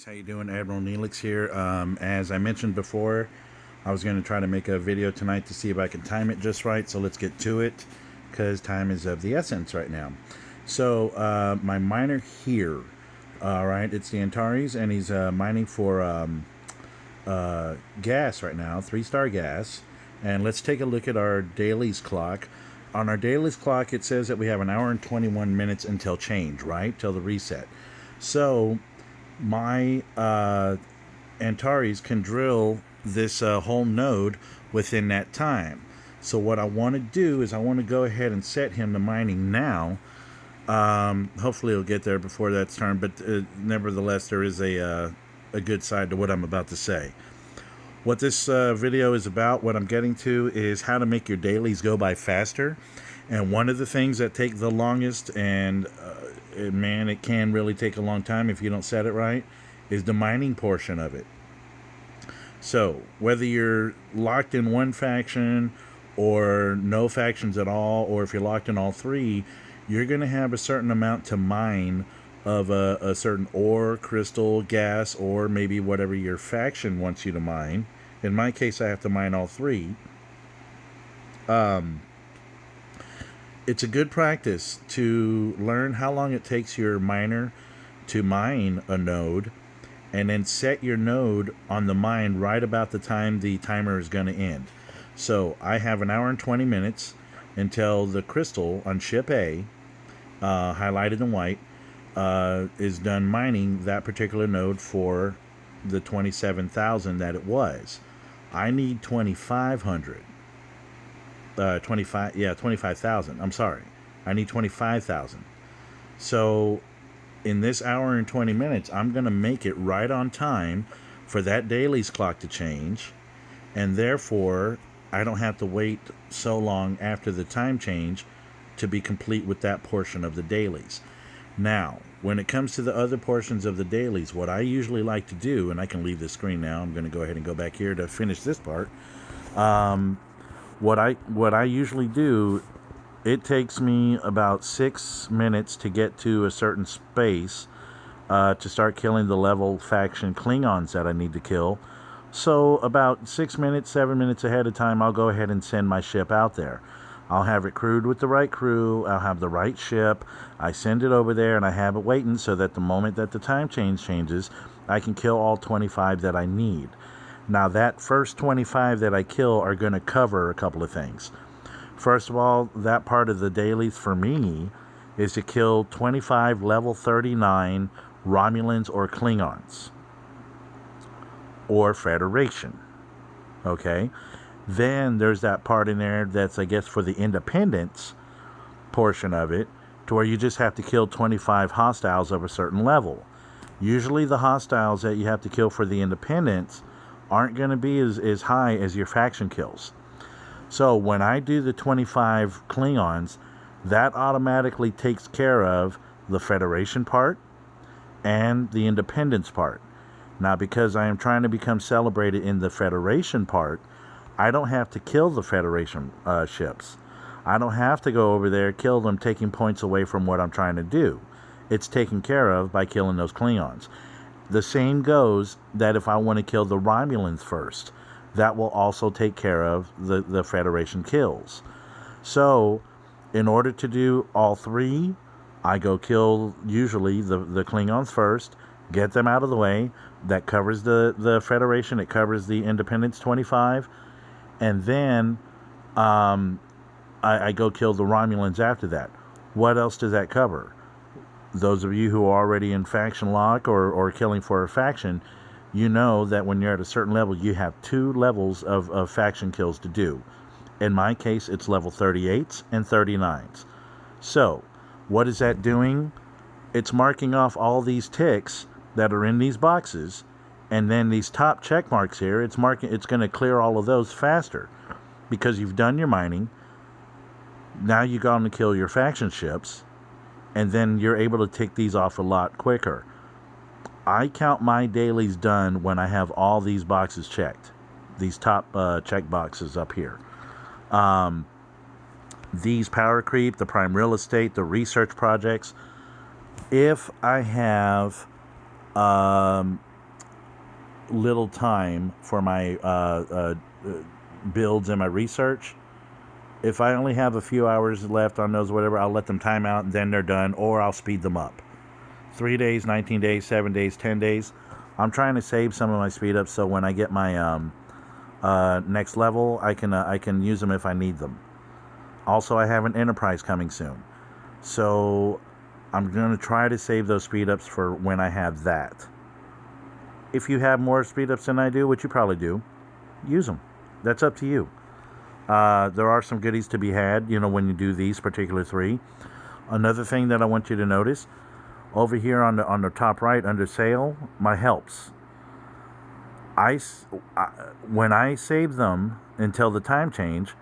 How you doing? Admiral Neelix here. As I mentioned before, I was going to try to make a video tonight to see if I can time it just right. So let's get to it, because time is of the essence right now. So my miner here, all right, it's the Antares, and he's mining for gas right now, 3-star gas. And let's take a look at our dailies clock. On our dailies clock, it says that we have an hour and 21 minutes until change, right? Till the reset. So my Antares can drill this whole node within that time. So what I want to do is I want to go ahead and set him to mining now. Hopefully he'll get there before that's turned, but nevertheless there is a good side to what I'm about to say. What this video is about, what I'm getting to, is how to make your dailies go by faster. And one of the things that take the longest, and man, it can really take a long time if you don't set it right, is the mining portion of it. So whether you're locked in one faction or no factions at all, or if you're locked in all three, you're going to have a certain amount to mine of a certain ore, crystal, gas, or maybe whatever your faction wants you to mine. In my case, I have to mine all three. It's a good practice to learn how long it takes your miner to mine a node, and then set your node on the mine right about the time the timer is going to end. So I have an hour and 20 minutes until the crystal on ship A, highlighted in white, is done mining that particular node for the 27,000 that it was. I need 2,500. 25,000. I'm sorry. I need 25,000. So in this hour and 20 minutes, I'm going to make it right on time for that dailies clock to change. And therefore, I don't have to wait so long after the time change to be complete with that portion of the dailies. Now, when it comes to the other portions of the dailies, what I usually like to do, and I can leave the screen now, I'm going to go ahead and go back here to finish this part. What I usually do, it takes me about 6 minutes to get to a certain space to start killing the level faction Klingons that I need to kill. So about 6 minutes, 7 minutes ahead of time, I'll go ahead and send my ship out there. I'll have it crewed with the right crew. I'll have the right ship. I send it over there, and I have it waiting so that the moment that the time changes, I can kill all 25 that I need. Now, that first 25 that I kill are going to cover a couple of things. First of all, that part of the dailies for me is to kill 25 level 39 Romulans or Klingons. Or Federation. Okay? Then there's that part in there that's, I guess, for the independence portion of it, to where you just have to kill 25 hostiles of a certain level. Usually the hostiles that you have to kill for the independence aren't going to be as high as your faction kills. So when I do the 25 Klingons, that automatically takes care of the Federation part and the independence part. Now, because I am trying to become celebrated in the Federation part, I don't have to kill the Federation ships. I don't have to go over there, kill them, taking points away from what I'm trying to do. It's taken care of by killing those Klingons. The same goes that if I want to kill the Romulans first, that will also take care of the Federation kills. So, in order to do all three, I go kill usually the Klingons first, get them out of the way. That covers the Federation, it covers the Independence 25, and then I go kill the Romulans after that. What else does that cover? Those of you who are already in faction lock or killing for a faction, you know that when you're at a certain level, you have 2 levels of faction kills to do. In my case, it's level 38s and 39s. So, what is that doing? It's marking off all these ticks that are in these boxes, and then these top check marks here, it's going to clear all of those faster because you've done your mining. Now you go on to kill your faction ships, and then you're able to tick these off a lot quicker. I count my dailies done when I have all these boxes checked. These top check boxes up here. These power creep, the prime real estate, the research projects. If I have um, little time for my builds and my research. If I only have a few hours left on those, whatever, I'll let them time out and then they're done, or I'll speed them up. 3 days, 19 days, 7 days, 10 days. I'm trying to save some of my speed ups so when I get my next level, I can use them if I need them. Also, I have an enterprise coming soon, so I'm going to try to save those speed ups for when I have that. If you have more speed ups than I do, which you probably do, use them. That's up to you. There are some goodies to be had, when you do these particular 3. Another thing that I want you to notice, over here on the top right under sale, my helps. When I save them until the time change,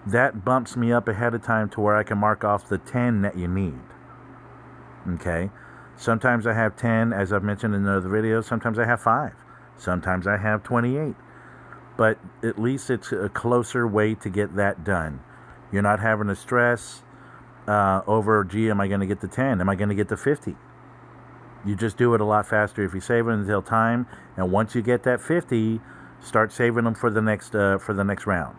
that bumps me up ahead of time to where I can mark off the 10 that you need. Okay? Sometimes I have 10, as I've mentioned in another video. Sometimes I have 5. Sometimes I have 28. But at least it's a closer way to get that done. You're not having to stress over, gee, am I going to get to 10? Am I going to get to 50? You just do it a lot faster if you save it until time. And once you get that 50, start saving them for the next round.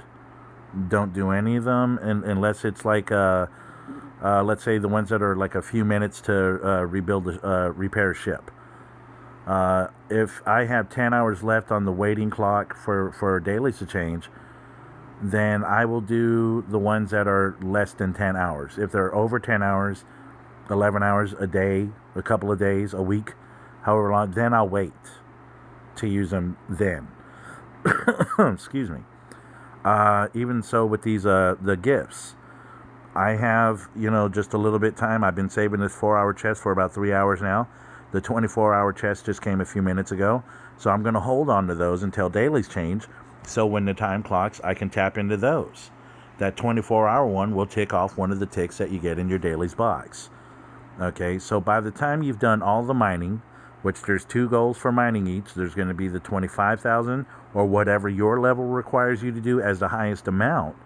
Don't do any of them unless it's like, let's say the ones that are like a few minutes to repair a ship. If I have 10 hours left on the waiting clock for dailies to change, then I will do the ones that are less than 10 hours. If they're over 10 hours, 11 hours a day, a couple of days, a week, however long, then I'll wait to use them then. Excuse me. Even so with these, the gifts, I have, just a little bit time. I've been saving this 4-hour chest for about 3 hours now. The 24-hour chest just came a few minutes ago. So I'm going to hold on to those until dailies change. So when the time clocks, I can tap into those. That 24-hour one will tick off one of the ticks that you get in your dailies box. Okay, so by the time you've done all the mining, which there's 2 goals for mining each, there's going to be the 25,000 or whatever your level requires you to do as the highest amount.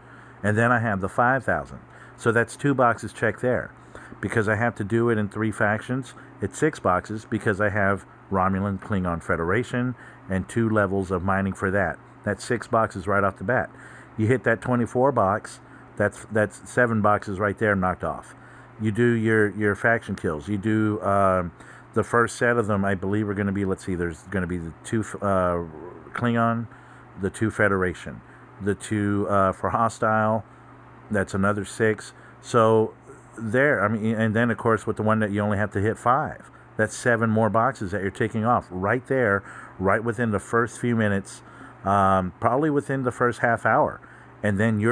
And then I have the 5,000. So that's 2 boxes checked there. Because I have to do it in 3 factions, it's 6 boxes because I have Romulan Klingon Federation and 2 levels of mining for that. That's 6 boxes right off the bat. You hit that 24 box, that's 7 boxes right there knocked off. You do your faction kills. You do the first set of them, I believe, are going to be, let's see, there's going to be the 2 Klingon, the 2 Federation, the 2 for hostile, that's another 6. So there, and then of course with the one that you only have to hit 5, that's 7 more boxes that you're ticking off right there, right within the first few minutes, probably within the first half hour, and then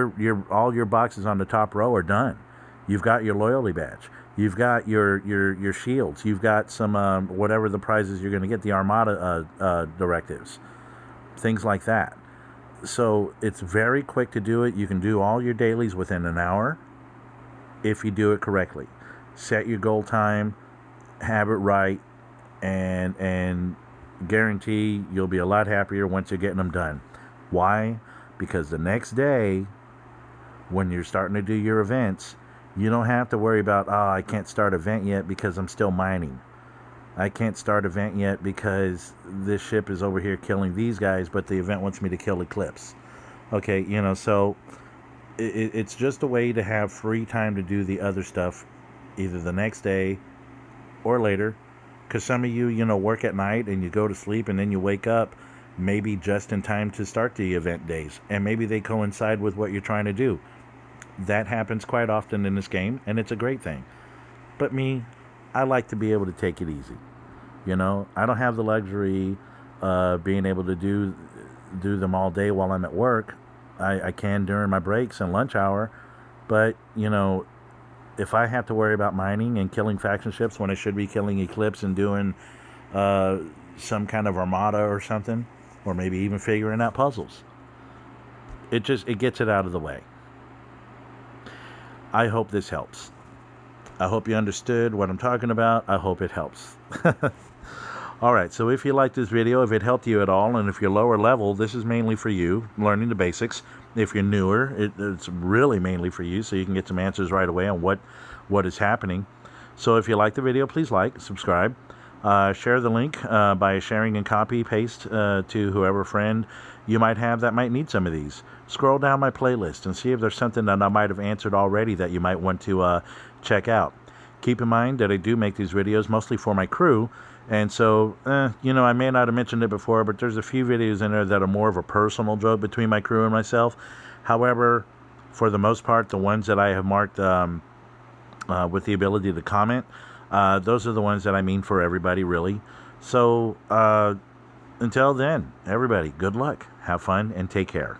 all your boxes on the top row are done. You've got your loyalty badge, you've got your shields, you've got some whatever the prizes you're going to get, the Armada directives, things like that. So it's very quick to do it. You can do all your dailies within an hour if you do it correctly. Set your goal time, have it right, and guarantee you'll be a lot happier once you're getting them done. Why? Because the next day, when you're starting to do your events, you don't have to worry about, I can't start event yet because I'm still mining. I can't start event yet because this ship is over here killing these guys, but the event wants me to kill Eclipse. Okay, so it's just a way to have free time to do the other stuff either the next day or later. Because some of you, work at night and you go to sleep and then you wake up maybe just in time to start the event days. And maybe they coincide with what you're trying to do. That happens quite often in this game, and it's a great thing. But me, I like to be able to take it easy. I don't have the luxury of being able to do them all day while I'm at work. I can during my breaks and lunch hour. But, if I have to worry about mining and killing faction ships when I should be killing Eclipse and doing some kind of armada or something, or maybe even figuring out puzzles, it gets it out of the way. I hope this helps. I hope you understood what I'm talking about. I hope it helps. Alright, so if you liked this video, if it helped you at all, and if you're lower level, this is mainly for you, learning the basics. If you're newer, it's really mainly for you, so you can get some answers right away on what is happening. So if you like the video, please like, subscribe. Share the link by sharing and copy paste to whoever friend you might have that might need some of these. Scroll down my playlist and see if there's something that I might have answered already that you might want to check out. Keep in mind that I do make these videos mostly for my crew, and so, I may not have mentioned it before, but there's a few videos in there that are more of a personal joke between my crew and myself. However, for the most part, the ones that I have marked with the ability to comment, those are the ones that I mean for everybody, really. So, until then, everybody, good luck, have fun, and take care.